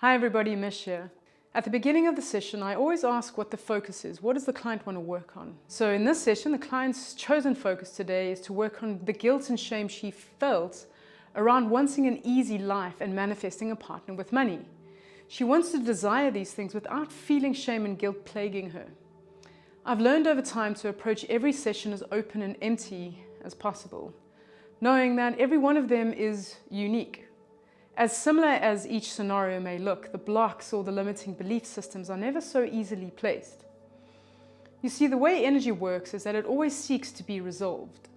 Hi everybody, Mish here. At the beginning of the session, I always ask what the focus is. What does the client want to work on? So in this session, the client's chosen focus today is to work on the guilt and shame she felt around wanting an easy life and manifesting a partner with money. She wants to desire these things without feeling shame and guilt plaguing her. I've learned over time to approach every session as open and empty as possible, knowing that every one of them is unique. As similar as each scenario may look, the blocks or the limiting belief systems are never so easily placed. You see, the way energy works is that it always seeks to be resolved.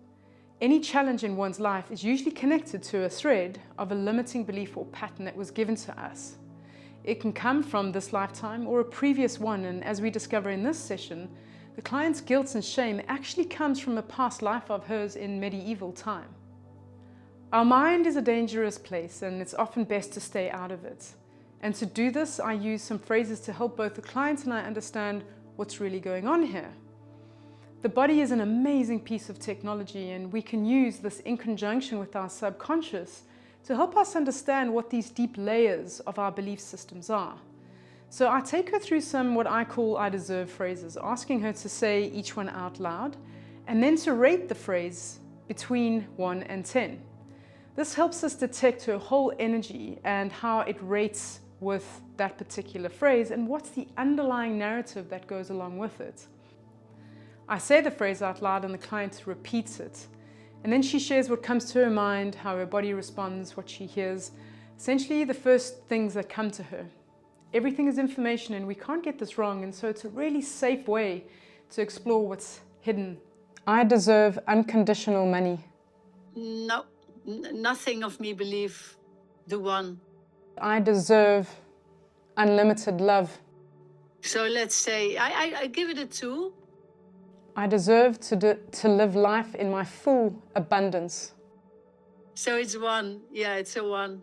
Any challenge in one's life is usually connected to a thread of a limiting belief or pattern that was given to us. It can come from this lifetime or a previous one, and as we discover in this session, the client's guilt and shame actually comes from a past life of hers in medieval time. Our mind is a dangerous place, and it's often best to stay out of it. And to do this, I use some phrases to help both the client and I understand what's really going on here. The body is an amazing piece of technology, and we can use this in conjunction with our subconscious to help us understand what these deep layers of our belief systems are. So I take her through some what I call I deserve phrases, asking her to say each one out loud, and then to rate the phrase between 1 and 10. This helps us detect her whole energy and how it rates with that particular phrase and what's the underlying narrative that goes along with it. I say the phrase out loud and the client repeats it. And then she shares what comes to her mind, how her body responds, what she hears. Essentially the first things that come to her. Everything is information and we can't get this wrong, and so it's a really safe way to explore what's hidden. I deserve unconditional money. No. Nothing of me believe the one. I deserve unlimited love. So let's say, I give it a 2. I deserve to live life in my full abundance. So it's 1, yeah, it's a 1.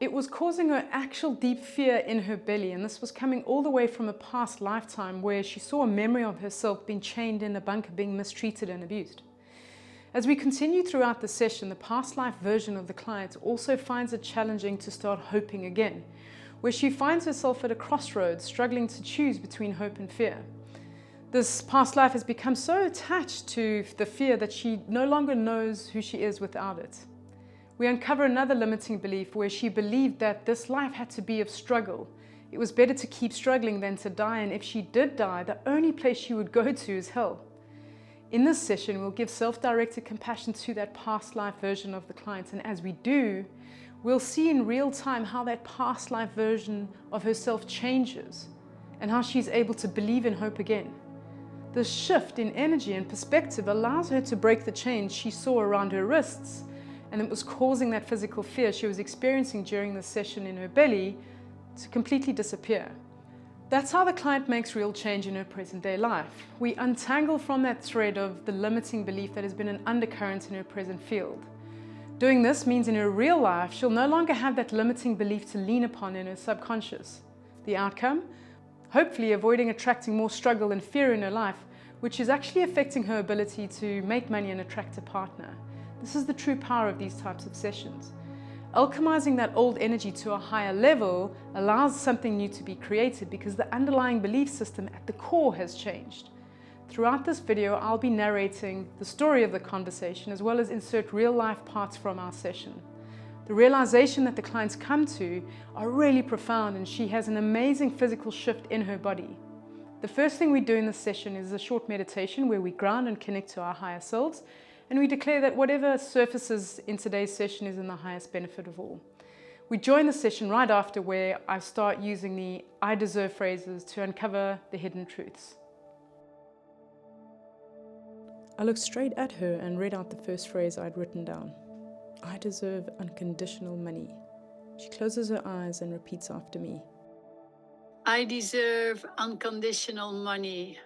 It was causing her actual deep fear in her belly, and this was coming all the way from a past lifetime where she saw a memory of herself being chained in a bunker, being mistreated and abused. As we continue throughout the session, the past life version of the client also finds it challenging to start hoping again, where she finds herself at a crossroads, struggling to choose between hope and fear. This past life has become so attached to the fear that she no longer knows who she is without it. We uncover another limiting belief where she believed that this life had to be of struggle. It was better to keep struggling than to die, and if she did die, the only place she would go to is hell. In this session, we'll give self-directed compassion to that past life version of the client, and as we do, we'll see in real time how that past life version of herself changes and how she's able to believe in hope again. This shift in energy and perspective allows her to break the chains she saw around her wrists, and it was causing that physical fear she was experiencing during the session in her belly to completely disappear. That's how the client makes real change in her present-day life. We untangle from that thread of the limiting belief that has been an undercurrent in her present field. Doing this means in her real life, she'll no longer have that limiting belief to lean upon in her subconscious. The outcome? Hopefully avoiding attracting more struggle and fear in her life, which is actually affecting her ability to make money and attract a partner. This is the true power of these types of sessions. Alchemizing that old energy to a higher level allows something new to be created because the underlying belief system at the core has changed. Throughout this video, I'll be narrating the story of the conversation as well as insert real-life parts from our session. The realization that the clients come to are really profound, and she has an amazing physical shift in her body. The first thing we do in this session is a short meditation where we ground and connect to our higher selves, and we declare that whatever surfaces in today's session is in the highest benefit of all. We join the session right after, where I start using the I deserve phrases to uncover the hidden truths. I looked straight at her and read out the first phrase I'd written down. I deserve unconditional money. She closes her eyes and repeats after me. I deserve unconditional money.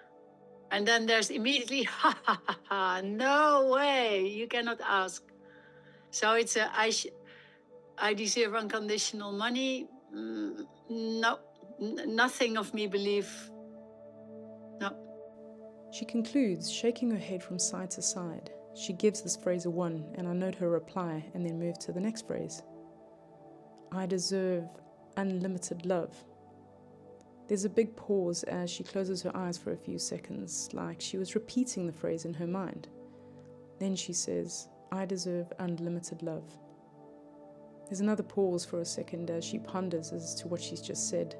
And then there's immediately, ha ha ha ha, no way, you cannot ask. So it's a, I deserve unconditional money. No, nothing of me believe, no. She concludes, shaking her head from side to side. She gives this phrase a 1, and I note her reply and then move to the next phrase. I deserve unlimited love. There's a big pause as she closes her eyes for a few seconds, like she was repeating the phrase in her mind. Then she says, I deserve unlimited love. There's another pause for a second as she ponders as to what she's just said.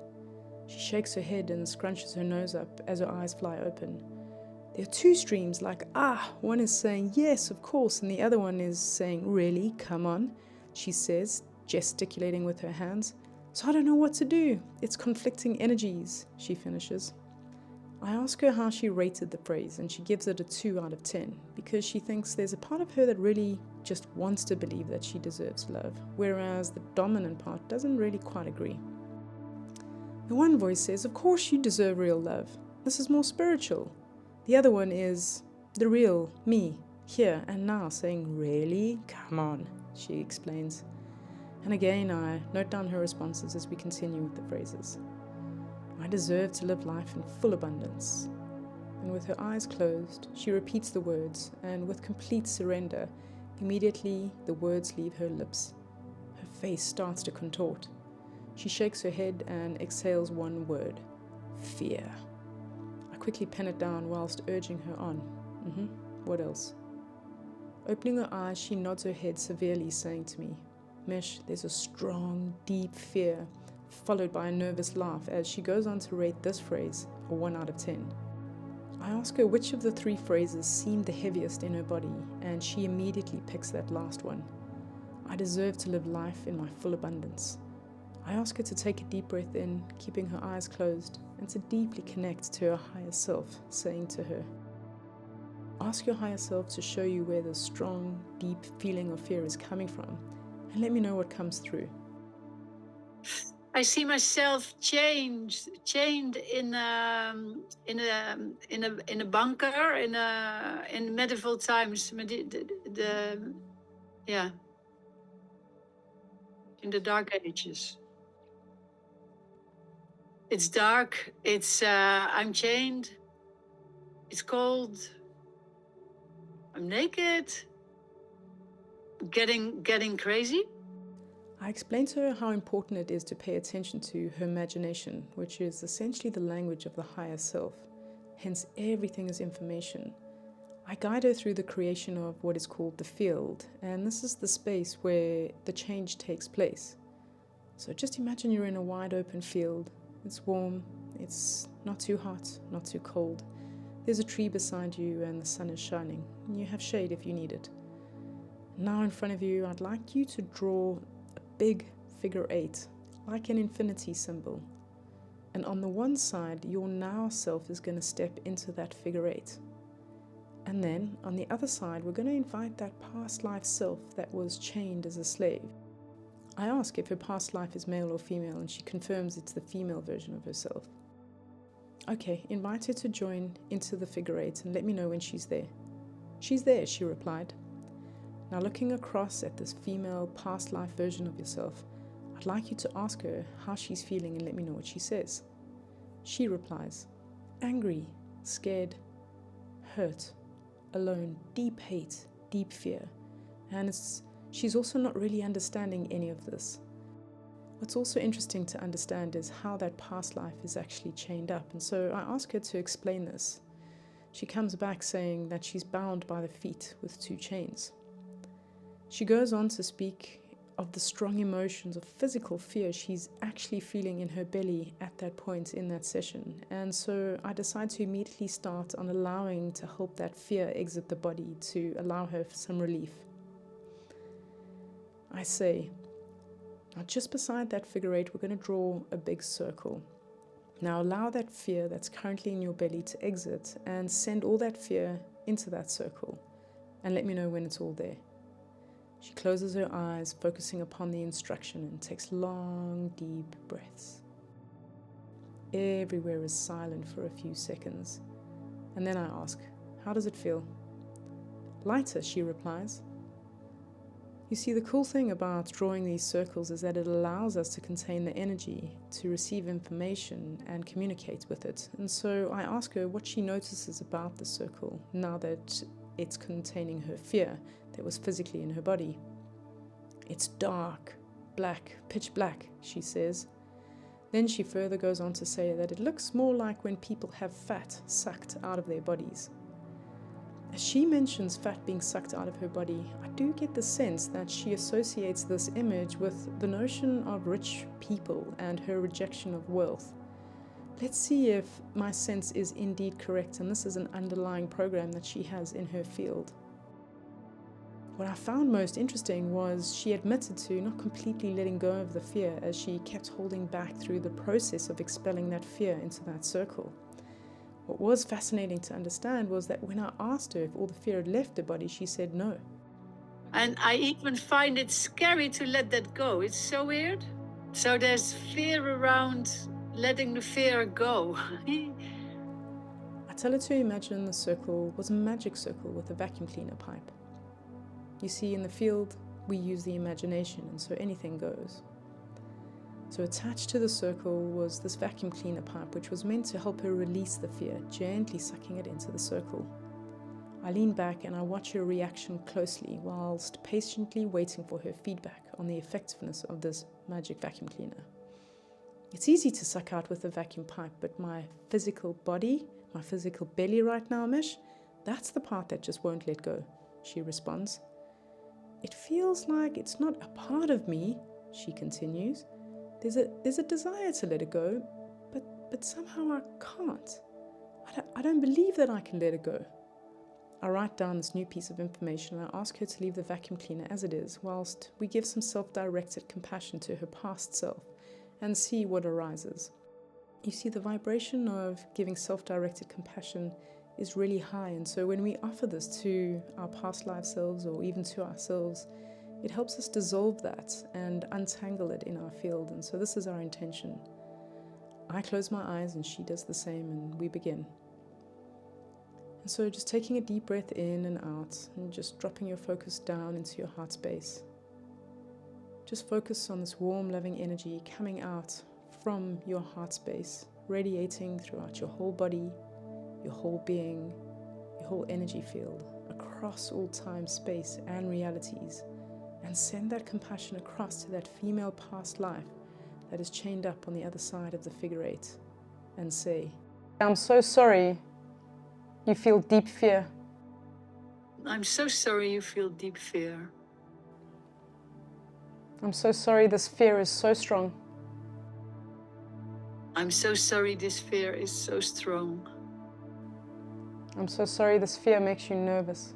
She shakes her head and scrunches her nose up as her eyes fly open. There are two streams, like, one is saying, yes, of course, and the other one is saying, really, come on, she says, gesticulating with her hands. So I don't know what to do. It's conflicting energies, she finishes. I ask her how she rated the phrase, and she gives it a 2 out of 10, because she thinks there's a part of her that really just wants to believe that she deserves love, whereas the dominant part doesn't really quite agree. The one voice says, of course you deserve real love. This is more spiritual. The other one is the real me, here and now, saying, really? Come on, she explains. And again, I note down her responses as we continue with the phrases. I deserve to live life in full abundance. And with her eyes closed, she repeats the words, and with complete surrender, immediately the words leave her lips. Her face starts to contort. She shakes her head and exhales one word, fear. I quickly pen it down whilst urging her on. What else? Opening her eyes, she nods her head severely, saying to me, Mish, there's a strong, deep fear, followed by a nervous laugh as she goes on to rate this phrase a 1 out of 10. I ask her which of the 3 phrases seemed the heaviest in her body, and she immediately picks that last one. I deserve to live life in my full abundance. I ask her to take a deep breath in, keeping her eyes closed, and to deeply connect to her higher self, saying to her, ask your higher self to show you where the strong, deep feeling of fear is coming from, and let me know what comes through. I see myself chained in a bunker in medieval times. In the dark ages. It's dark. I'm chained. It's cold. I'm naked. Getting crazy. I explained to her how important it is to pay attention to her imagination, which is essentially the language of the higher self. Hence, everything is information. I guide her through the creation of what is called the field, and this is the space where the change takes place. So just imagine you're in a wide open field. It's warm, it's not too hot, not too cold. There's a tree beside you and the sun is shining. You have shade if you need it. Now in front of you, I'd like you to draw a big figure 8, like an infinity symbol. And on the one side, your now self is going to step into that figure 8. And then on the other side, we're going to invite that past life self that was chained as a slave. I ask if her past life is male or female, and she confirms it's the female version of herself. Okay, invite her to join into the figure 8 and let me know when she's there. She's there, she replied. Now looking across at this female past life version of yourself, I'd like you to ask her how she's feeling and let me know what she says. She replies, angry, scared, hurt, alone, deep hate, deep fear. And she's also not really understanding any of this. What's also interesting to understand is how that past life is actually chained up. And so I ask her to explain this. She comes back saying that she's bound by the feet with 2 chains. She goes on to speak of the strong emotions of physical fear she's actually feeling in her belly at that point in that session. And so I decide to immediately start on allowing to help that fear exit the body, to allow her some relief. I say, now just beside that figure 8, we're going to draw a big circle. Now allow that fear that's currently in your belly to exit and send all that fear into that circle, and let me know when it's all there. She closes her eyes, focusing upon the instruction, and takes long, deep breaths. Everywhere is silent for a few seconds, and then I ask, how does it feel? Lighter, she replies. You see, the cool thing about drawing these circles is that it allows us to contain the energy, to receive information and communicate with it. And so I ask her what she notices about the circle now that it's containing her fear that was physically in her body. It's dark, black, pitch black, she says. Then she further goes on to say that it looks more like when people have fat sucked out of their bodies. As she mentions fat being sucked out of her body, I do get the sense that she associates this image with the notion of rich people and her rejection of wealth. Let's see if my sense is indeed correct, and this is an underlying program that she has in her field. What I found most interesting was she admitted to not completely letting go of the fear, as she kept holding back through the process of expelling that fear into that circle. What was fascinating to understand was that when I asked her if all the fear had left her body, she said no. And I even find it scary to let that go. It's so weird. So there's fear around letting the fear go. I tell her to imagine the circle was a magic circle with a vacuum cleaner pipe. You see, in the field, we use the imagination, and so anything goes. So attached to the circle was this vacuum cleaner pipe, which was meant to help her release the fear, gently sucking it into the circle. I lean back and I watch her reaction closely, whilst patiently waiting for her feedback on the effectiveness of this magic vacuum cleaner. It's easy to suck out with a vacuum pipe, but my physical body, my physical belly right now, Mish, that's the part that just won't let go, she responds. It feels like it's not a part of me, she continues. There's a desire to let it go, but somehow I can't. I don't believe that I can let it go. I write down this new piece of information and I ask her to leave the vacuum cleaner as it is, whilst we give some self-directed compassion to her past self and see what arises. You see, the vibration of giving self-directed compassion is really high, and so when we offer this to our past life selves or even to ourselves, it helps us dissolve that and untangle it in our field, and so this is our intention. I close my eyes and she does the same, and we begin. And so just taking a deep breath in and out and just dropping your focus down into your heart space. Just focus on this warm, loving energy coming out from your heart space, radiating throughout your whole body, your whole being, your whole energy field, across all time, space, and realities. And send that compassion across to that female past life that is chained up on the other side of the figure eight. And say, I'm so sorry you feel deep fear. I'm so sorry you feel deep fear. I'm so sorry this fear is so strong. I'm so sorry this fear is so strong. I'm so sorry this fear makes you nervous.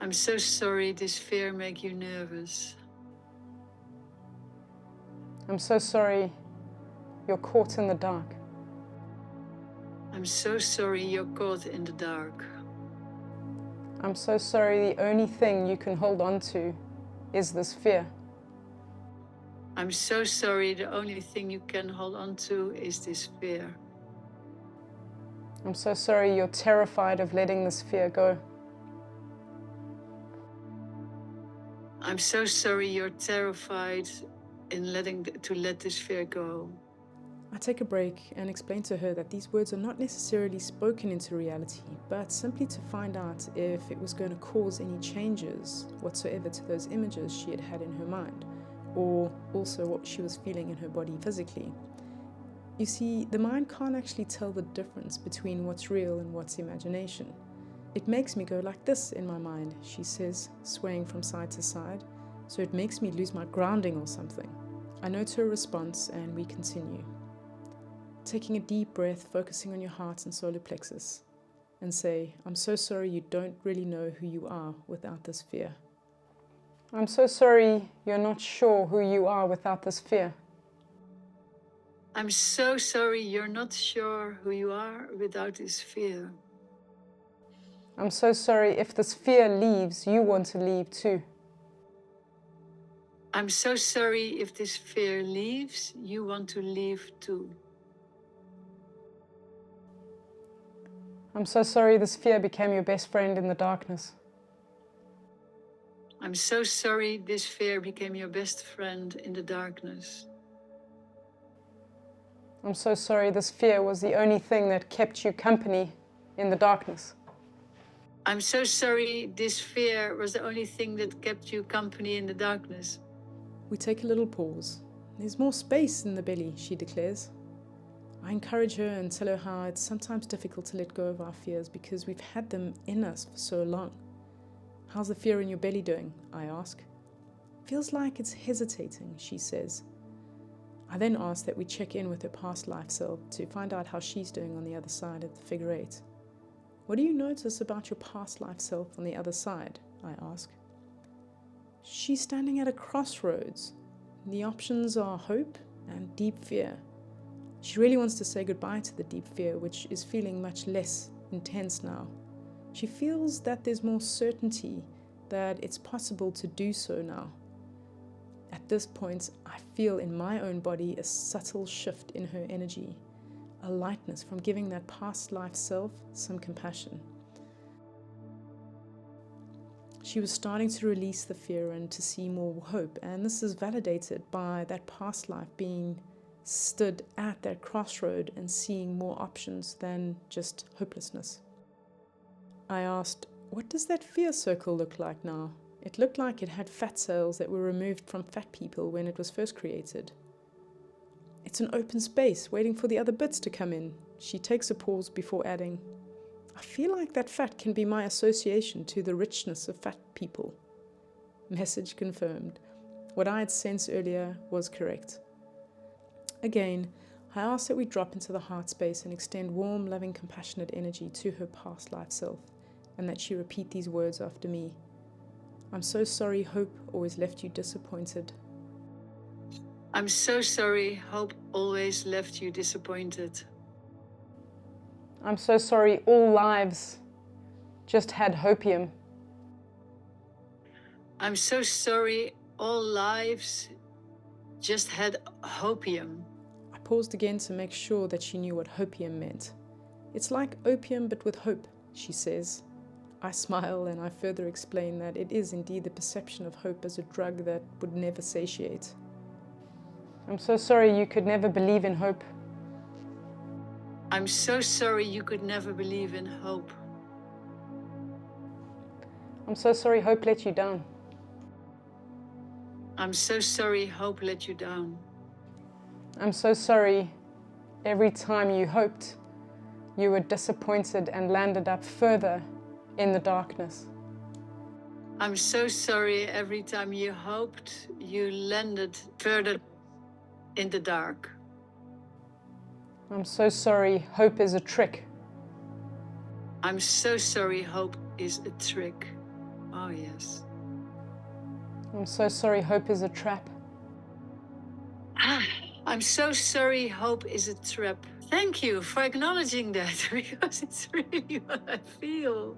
I'm so sorry this fear makes you nervous. I'm so sorry you're caught in the dark. I'm so sorry you're caught in the dark. I'm so sorry the only thing you can hold on to is this fear. I'm so sorry the only thing you can hold on to is this fear. I'm so sorry you're terrified of letting this fear go. I'm so sorry you're terrified to let this fear go. I take a break and explain to her that these words are not necessarily spoken into reality, but simply to find out if it was going to cause any changes whatsoever to those images she had had in her mind, or also what she was feeling in her body physically. You see, the mind can't actually tell the difference between what's real and what's imagination. It makes me go like this in my mind, she says, swaying from side to side, so it makes me lose my grounding or something. I note her response and we continue. Taking a deep breath, focusing on your heart and solar plexus, and say, I'm so sorry you don't really know who you are without this fear. I'm so sorry you're not sure who you are without this fear. I'm so sorry you're not sure who you are without this fear. I'm so sorry if this fear leaves, you want to leave too. I'm so sorry if this fear leaves, you want to leave too. I'm so sorry this fear became your best friend in the darkness. I'm so sorry this fear became your best friend in the darkness. I'm so sorry this fear was the only thing that kept you company in the darkness. I'm so sorry this fear was the only thing that kept you company in the darkness. We take a little pause, There's more space in the belly, she declares. I encourage her and tell her how it's sometimes difficult to let go of our fears because we've had them in us for so long. How's the fear in your belly doing? I ask. Feels like it's hesitating, she says. I then ask that we check in with her past life self to find out how she's doing on the other side of the figure 8. What do you notice about your past life self on the other side? I ask. She's standing at a crossroads. The options are hope and deep fear. She really wants to say goodbye to the deep fear, which is feeling much less intense now. She feels that there's more certainty that it's possible to do so now. At this point, I feel in my own body a subtle shift in her energy, a lightness from giving that past life self some compassion. She was starting to release the fear and to see more hope, and this is validated by that past life being stood at that crossroad and seeing more options than just hopelessness. I asked, what does that fear circle look like now? It looked like it had fat cells that were removed from fat people when it was first created. It's an open space waiting for the other bits to come in. She takes a pause before adding, I feel like that fat can be my association to the richness of fat people. Message confirmed. What I had sensed earlier was correct. Again, I ask that we drop into the heart space and extend warm, loving, compassionate energy to her past life self, and that she repeat these words after me. I'm so sorry hope always left you disappointed. I'm so sorry hope always left you disappointed. I'm so sorry all lives just had hopium. I'm so sorry all lives just had hopium. I paused again to make sure that she knew what hopium meant. It's like opium but with hope, she says. I smile and I further explain that it is indeed the perception of hope as a drug that would never satiate. I'm so sorry you could never believe in hope. I'm so sorry you could never believe in hope. I'm so sorry hope let you down. I'm so sorry hope let you down. I'm so sorry every time you hoped, you were disappointed and landed up further in the darkness. I'm so sorry every time you hoped, you landed further in the dark. I'm so sorry hope is a trick. I'm so sorry hope is a trick. Oh yes. I'm so sorry hope is a trap. I'm so sorry hope is a trap. Thank you for acknowledging that, because it's really what I feel.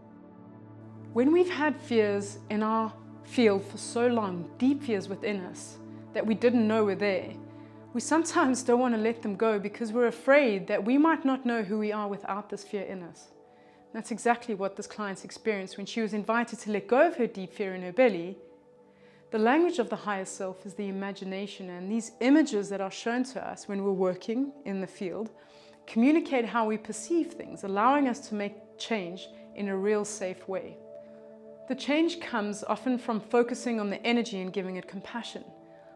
When we've had fears in our field for so long, deep fears within us that we didn't know were there, we sometimes don't want to let them go because we're afraid that we might not know who we are without this fear in us. That's exactly what this client experienced when she was invited to let go of her deep fear in her belly. The language of the higher self is the imagination, and these images that are shown to us when we're working in the field communicate how we perceive things, allowing us to make change in a real safe way. The change comes often from focusing on the energy and giving it compassion.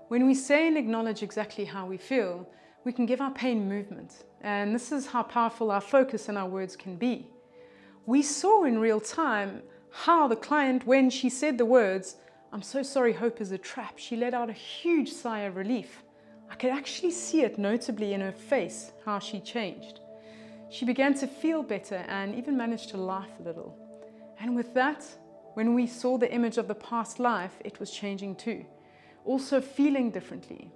When we say and acknowledge exactly how we feel, we can give our pain movement, and this is how powerful our focus and our words can be. We saw in real time how the client, when she said the words, "I'm so sorry hope is a trap," she let out a huge sigh of relief. I could actually see it notably in her face, how she changed. She began to feel better and even managed to laugh a little. And with that, when we saw the image of the past life, it was changing too. Also feeling differently.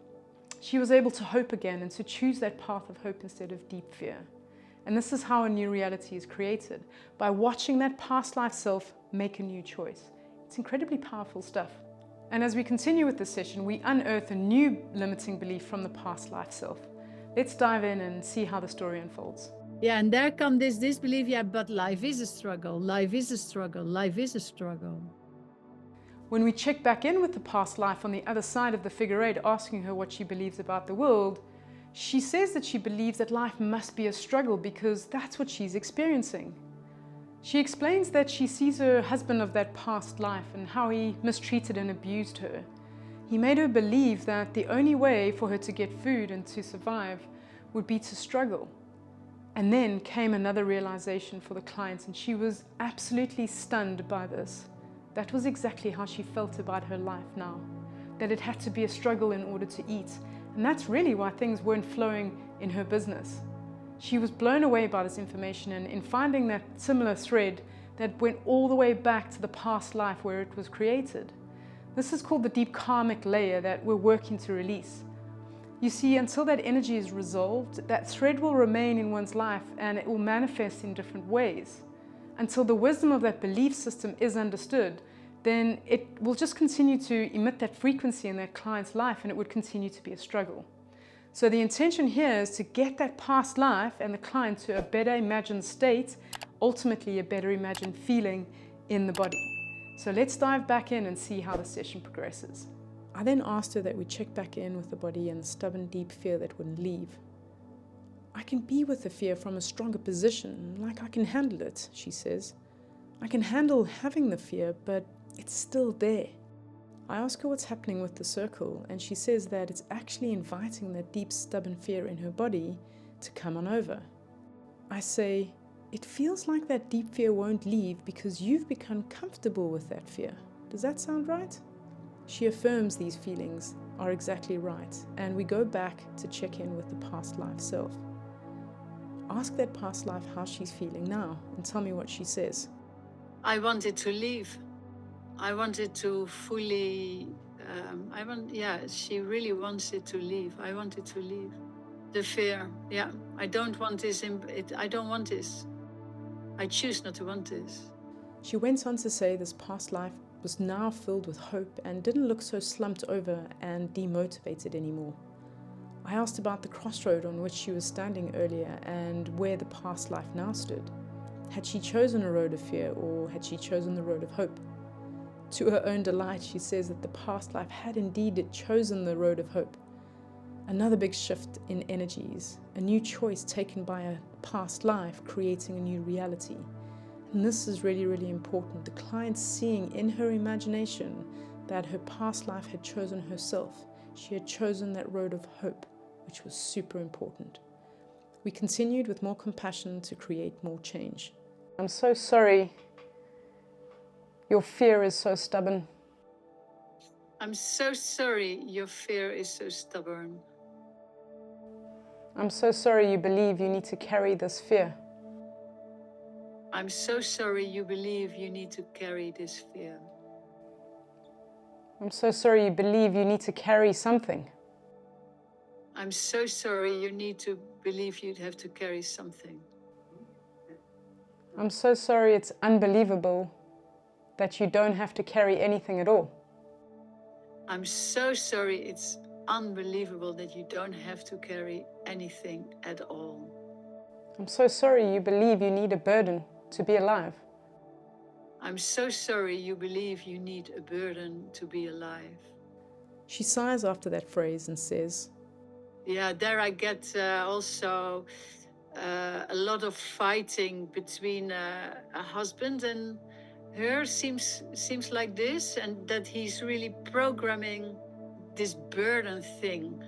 She was able to hope again and to choose that path of hope instead of deep fear. And this is how a new reality is created, by watching that past life self make a new choice. It's incredibly powerful stuff. And as we continue with this session, we unearth a new limiting belief from the past life self. Let's dive in and see how the story unfolds. Yeah, and there comes this belief, yeah, but life is a struggle, life is a struggle, life is a struggle. When we check back in with the past life on the other side of the figure 8, asking her what she believes about the world, she says that she believes that life must be a struggle because that's what she's experiencing. She explains that she sees her husband of that past life and how he mistreated and abused her. He made her believe that the only way for her to get food and to survive would be to struggle. And then came another realization for the client, and she was absolutely stunned by this. That was exactly how she felt about her life now, that it had to be a struggle in order to eat. And that's really why things weren't flowing in her business. She was blown away by this information, and in finding that similar thread that went all the way back to the past life where it was created. This is called the deep karmic layer that we're working to release. You see, until that energy is resolved, that thread will remain in one's life and it will manifest in different ways. Until the wisdom of that belief system is understood, then it will just continue to emit that frequency in that client's life, and it would continue to be a struggle. So the intention here is to get that past life and the client to a better imagined state, ultimately a better imagined feeling in the body. So let's dive back in and see how the session progresses. I then asked her that we check back in with the body and the stubborn deep fear that wouldn't leave. I can be with the fear from a stronger position, like I can handle it, she says. I can handle having the fear, but it's still there. I ask her what's happening with the circle, and she says that it's actually inviting that deep stubborn fear in her body to come on over. I say, it feels like that deep fear won't leave because you've become comfortable with that fear. Does that sound right? She affirms these feelings are exactly right, and we go back to check in with the past life self. Ask that past life how she's feeling now, and tell me what she says. I wanted to leave. I wanted to fully, she really wants it to leave. I wanted to leave. The fear, yeah. I don't want this, I don't want this. I choose not to want this. She went on to say this past life was now filled with hope and didn't look so slumped over and demotivated anymore. I asked about the crossroad on which she was standing earlier and where the past life now stood. Had she chosen a road of fear, or had she chosen the road of hope? To her own delight, she says that the past life had indeed chosen the road of hope. Another big shift in energies, a new choice taken by a past life, creating a new reality. And this is really, really important. The client seeing in her imagination that her past life had chosen herself. She had chosen that road of hope, which was super important. We continued with more compassion to create more change. I'm so sorry. Your fear is so stubborn. I'm so sorry your fear is so stubborn. I'm so sorry you believe you need to carry this fear. I'm so sorry you believe you need to carry this fear. I'm so sorry you believe you need to carry something. I'm so sorry you need to believe you'd have to carry something. I'm so sorry it's unbelievable that you don't have to carry anything at all. I'm so sorry it's unbelievable that you don't have to carry anything at all. I'm so sorry you believe you need a burden to be alive. I'm so sorry you believe you need a burden to be alive. She sighs after that phrase and says, yeah, there I get also a lot of fighting between a husband and her seems like this, and that he's really programming this burden thing.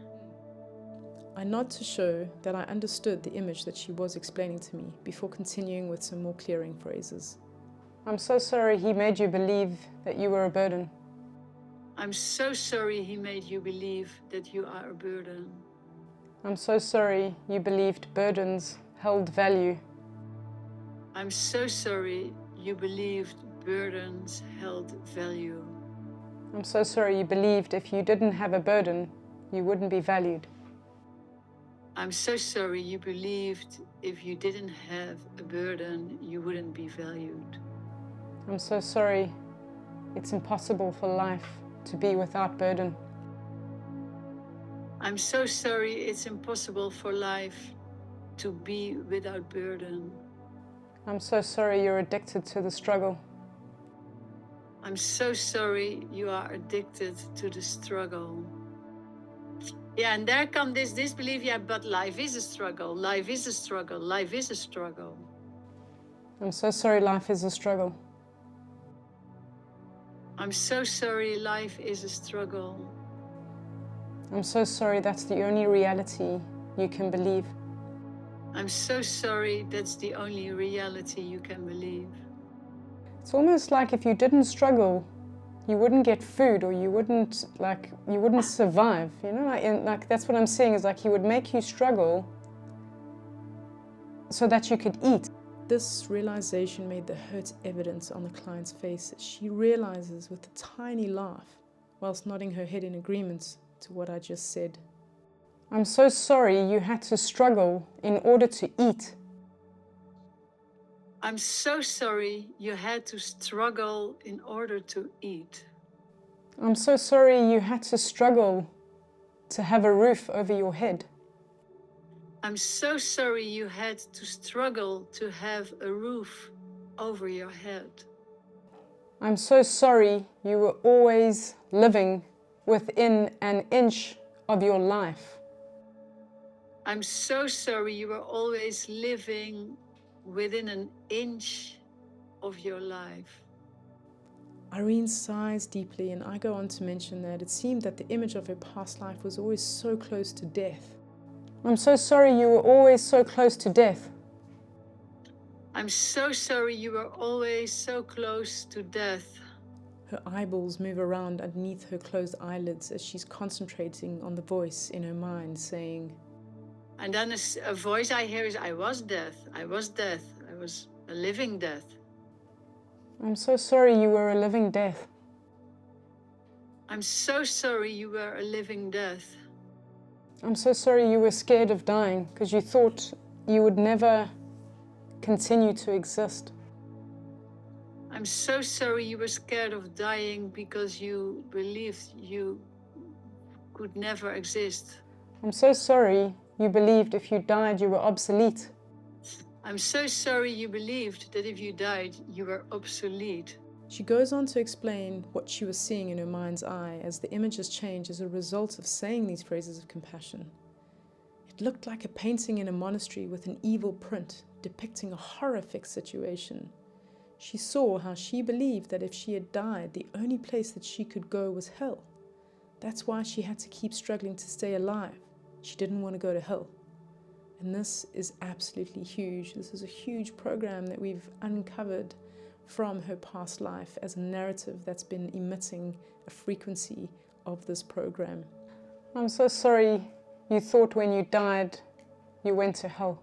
I nod to show that I understood the image that she was explaining to me before continuing with some more clearing phrases. I'm so sorry he made you believe that you were a burden. I'm so sorry he made you believe that you are a burden. I'm so sorry you believed burdens held value. I'm so sorry you believed burdens held value. I'm so sorry you believed if you didn't have a burden, you wouldn't be valued. I'm so sorry you believed if you didn't have a burden, you wouldn't be valued. I'm so sorry it's impossible for life to be without burden. I'm so sorry it's impossible for life to be without burden. I'm so sorry you're addicted to the struggle. I'm so sorry you are addicted to the struggle. Yeah, and there comes this disbelief, yeah, but life is a struggle, life is a struggle, life is a struggle. I'm so sorry life is a struggle. I'm so sorry life is a struggle. I'm so sorry that's the only reality you can believe. I'm so sorry that's the only reality you can believe. It's almost like if you didn't struggle, you wouldn't get food, or you wouldn't survive, you know, like that's what I'm saying, is like he would make you struggle so that you could eat. This realization made the hurt evident on the client's face as she realizes with a tiny laugh, whilst nodding her head in agreement to what I just said. I'm so sorry you had to struggle in order to eat. I'm so sorry you had to struggle in order to eat. I'm so sorry you had to struggle to have a roof over your head. I'm so sorry you had to struggle to have a roof over your head. I'm so sorry you were always living within an inch of your life. I'm so sorry you were always living within an inch of your life. Irene sighs deeply, and I go on to mention that it seemed that the image of her past life was always so close to death. I'm so sorry you were always so close to death. I'm so sorry you were always so close to death. Her eyeballs move around underneath her closed eyelids as she's concentrating on the voice in her mind saying, And then a voice I hear is, I was death, I was death, I was a living death. I'm so sorry you were a living death. I'm so sorry you were a living death. I'm so sorry you were scared of dying because you thought you would never continue to exist. I'm so sorry you were scared of dying because you believed you could never exist. I'm so sorry you believed if you died you were obsolete. I'm so sorry you believed that if you died, you were obsolete. She goes on to explain what she was seeing in her mind's eye as the images changed as a result of saying these phrases of compassion. It looked like a painting in a monastery with an evil print depicting a horrific situation. She saw how she believed that if she had died, the only place that she could go was hell. That's why she had to keep struggling to stay alive. She didn't want to go to hell. And this is absolutely huge. This is a huge program that we've uncovered from her past life as a narrative that's been emitting a frequency of this program. I'm so sorry you thought when you died you went to hell.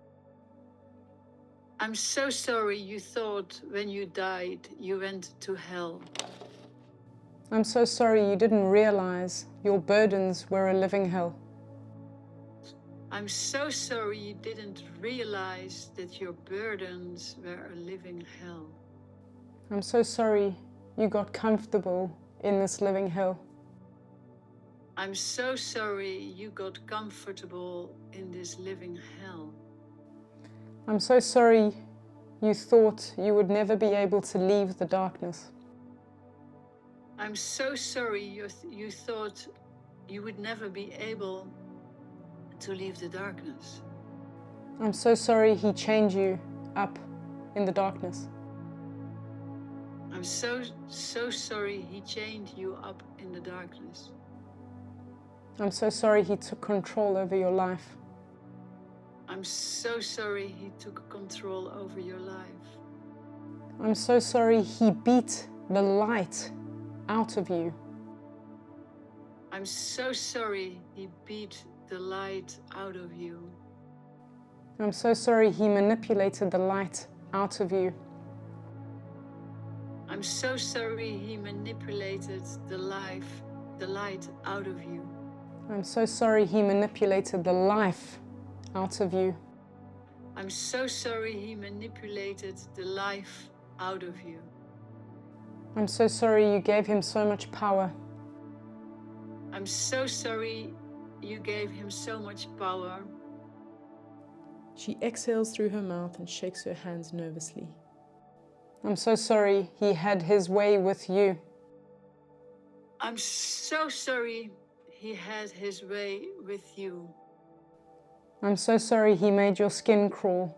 I'm so sorry you thought when you died you went to hell. I'm so sorry you didn't realize your burdens were a living hell. I'm so sorry you didn't realize that your burdens were a living hell. I'm so sorry you got comfortable in this living hell. I'm so sorry you got comfortable in this living hell. I'm so sorry you thought you would never be able to leave the darkness. I'm so sorry you thought you would never be able to leave the darkness. I'm so sorry he chained you up in the darkness. I'm so sorry he chained you up in the darkness. I'm so sorry he took control over your life. I'm so sorry he took control over your life. I'm so sorry he beat the light out of you. I'm so sorry he beat the light out of you. I'm so sorry he manipulated the light out of you. I'm so sorry he manipulated the light out of you. I'm so sorry he manipulated the life out of you. I'm so sorry he manipulated the life out of you. I'm so sorry you gave him so much power. I'm so sorry you gave him so much power. She exhales through her mouth and shakes her hands nervously. I'm so sorry he had his way with you. I'm so sorry he had his way with you. I'm so sorry he made your skin crawl.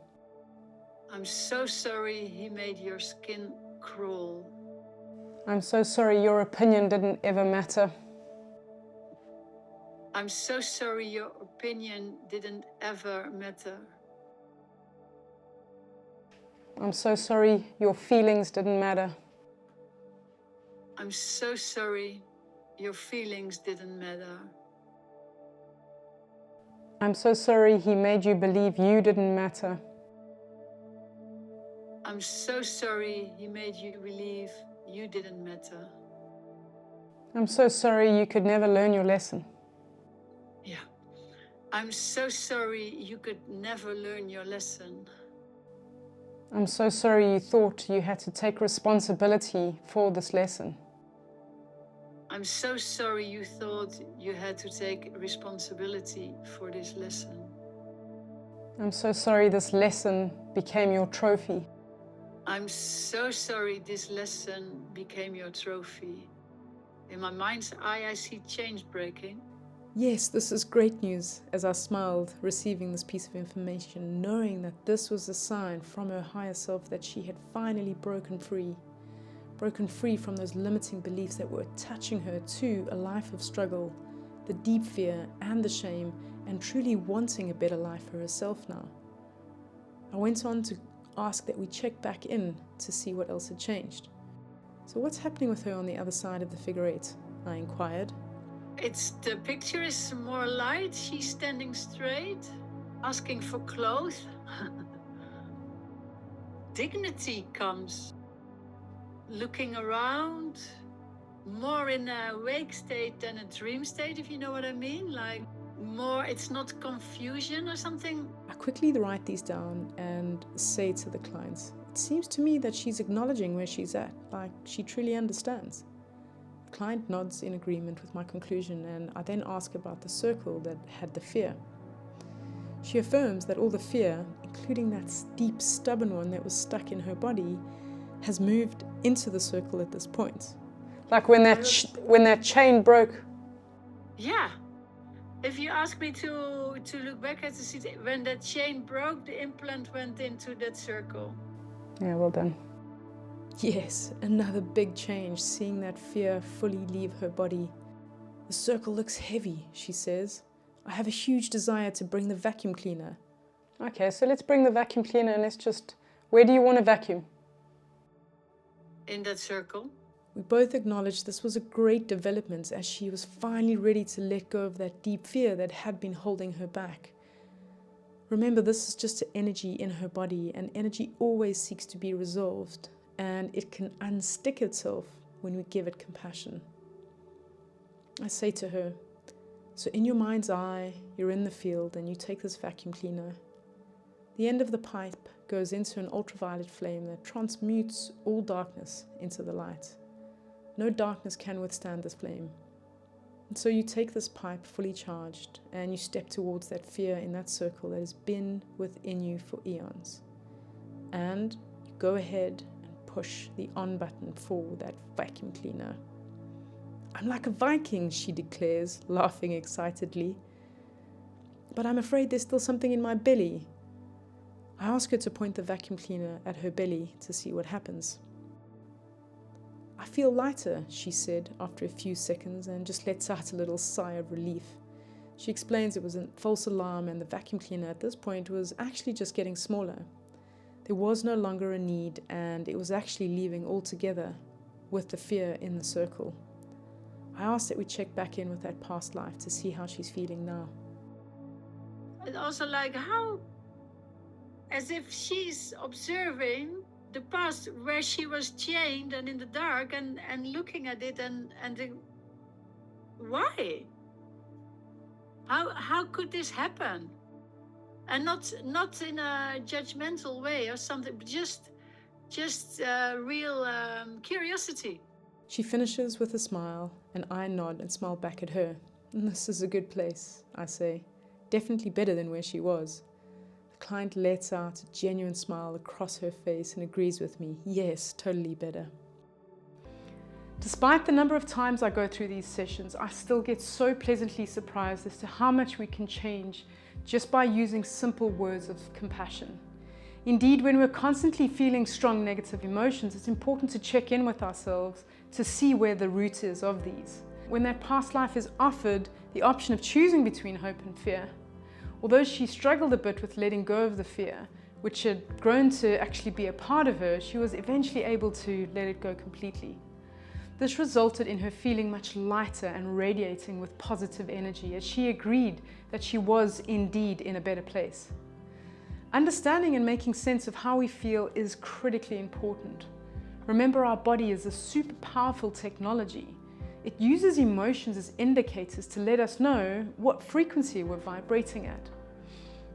I'm so sorry he made your skin crawl. I'm so sorry your opinion didn't ever matter. I'm so sorry your opinion didn't ever matter. I'm so sorry your feelings didn't matter. I'm so sorry your feelings didn't matter. I'm so sorry he made you believe you didn't matter. I'm so sorry he made you believe you didn't matter. I'm so sorry you could never learn your lesson. Yeah. I'm so sorry you could never learn your lesson. I'm so sorry you thought you had to take responsibility for this lesson. I'm so sorry you thought you had to take responsibility for this lesson. I'm so sorry this lesson became your trophy. I'm so sorry this lesson became your trophy. In my mind's eye, I see change breaking. Yes, this is great news, as I smiled, receiving this piece of information, knowing that this was a sign from her higher self that she had finally broken free from those limiting beliefs that were attaching her to a life of struggle, the deep fear and the shame, and truly wanting a better life for herself now. I went on to ask that we check back in to see what else had changed. So what's happening with her on the other side of the figure eight? I inquired. The picture is more light. She's standing straight, asking for clothes. Dignity comes. Looking around, more in a wake state than a dream state, if you know what I mean. Like more, it's not confusion or something. I quickly write these down and say to the clients, it seems to me that she's acknowledging where she's at, like she truly understands. The client nods in agreement with my conclusion, and I then ask about the circle that had the fear. She affirms that all the fear, including that deep, stubborn one that was stuck in her body, has moved into the circle at this point. Like when that chain broke. Yeah. If you ask me to look back at the seat, when that chain broke, the implant went into that circle. Yeah, well done. Yes, another big change, seeing that fear fully leave her body. The circle looks heavy, she says. I have a huge desire to bring the vacuum cleaner. Okay, so let's bring the vacuum cleaner and let's just... Where do you want to vacuum? In that circle. We both acknowledged this was a great development as she was finally ready to let go of that deep fear that had been holding her back. Remember, this is just an energy in her body, and energy always seeks to be resolved, and it can unstick itself when we give it compassion. I say to her, so in your mind's eye, you're in the field and you take this vacuum cleaner. The end of the pipe goes into an ultraviolet flame that transmutes all darkness into the light. No darkness can withstand this flame. And so you take this pipe fully charged and you step towards that fear in that circle that has been within you for eons. And you go ahead and push the on button for that vacuum cleaner. I'm like a Viking, she declares, laughing excitedly. But I'm afraid there's still something in my belly. I ask her to point the vacuum cleaner at her belly to see what happens. I feel lighter, she said after a few seconds, and just lets out a little sigh of relief. She explains it was a false alarm and the vacuum cleaner at this point was actually just getting smaller. There was no longer a need, and it was actually leaving altogether with the fear in the circle. I asked that we check back in with that past life to see how she's feeling now. And also like how, as if she's observing the past where she was chained and in the dark and looking at it and why? How could this happen? And not in a judgmental way or something, but just real curiosity. She finishes with a smile, and I nod and smile back at her. This is a good place, I say. Definitely better than where she was. The client lets out a genuine smile across her face and agrees with me. Yes, totally better. Despite the number of times I go through these sessions, I still get so pleasantly surprised as to how much we can change just by using simple words of compassion. Indeed, when we're constantly feeling strong negative emotions, it's important to check in with ourselves to see where the root is of these. When that past life is offered, the option of choosing between hope and fear. Although she struggled a bit with letting go of the fear, which had grown to actually be a part of her, she was eventually able to let it go completely. This resulted in her feeling much lighter and radiating with positive energy, as she agreed that she was indeed in a better place. Understanding and making sense of how we feel is critically important. Remember, our body is a super powerful technology. It uses emotions as indicators to let us know what frequency we're vibrating at.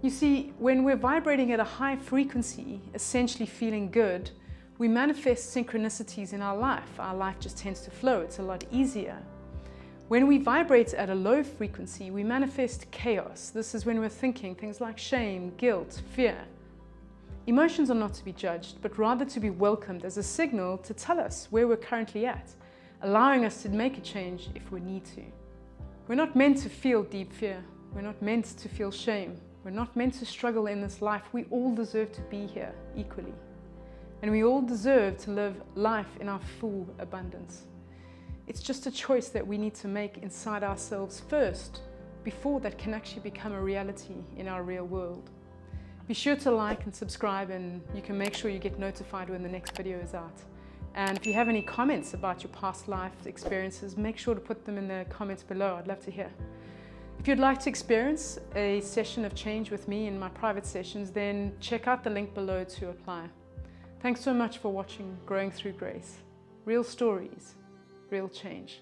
You see, when we're vibrating at a high frequency, essentially feeling good, we manifest synchronicities in our life. Our life just tends to flow. It's a lot easier. When we vibrate at a low frequency, we manifest chaos. This is when we're thinking things like shame, guilt, fear. Emotions are not to be judged, but rather to be welcomed as a signal to tell us where we're currently at, allowing us to make a change if we need to. We're not meant to feel deep fear. We're not meant to feel shame. We're not meant to struggle in this life. We all deserve to be here equally. And we all deserve to live life in our full abundance. It's just a choice that we need to make inside ourselves first, before that can actually become a reality in our real world. Be sure to like and subscribe, and you can make sure you get notified when the next video is out. And if you have any comments about your past life experiences, make sure to put them in the comments below. I'd love to hear. If you'd like to experience a session of change with me in my private sessions, then check out the link below to apply. Thanks so much for watching Growing Through Grace. Real stories, real change.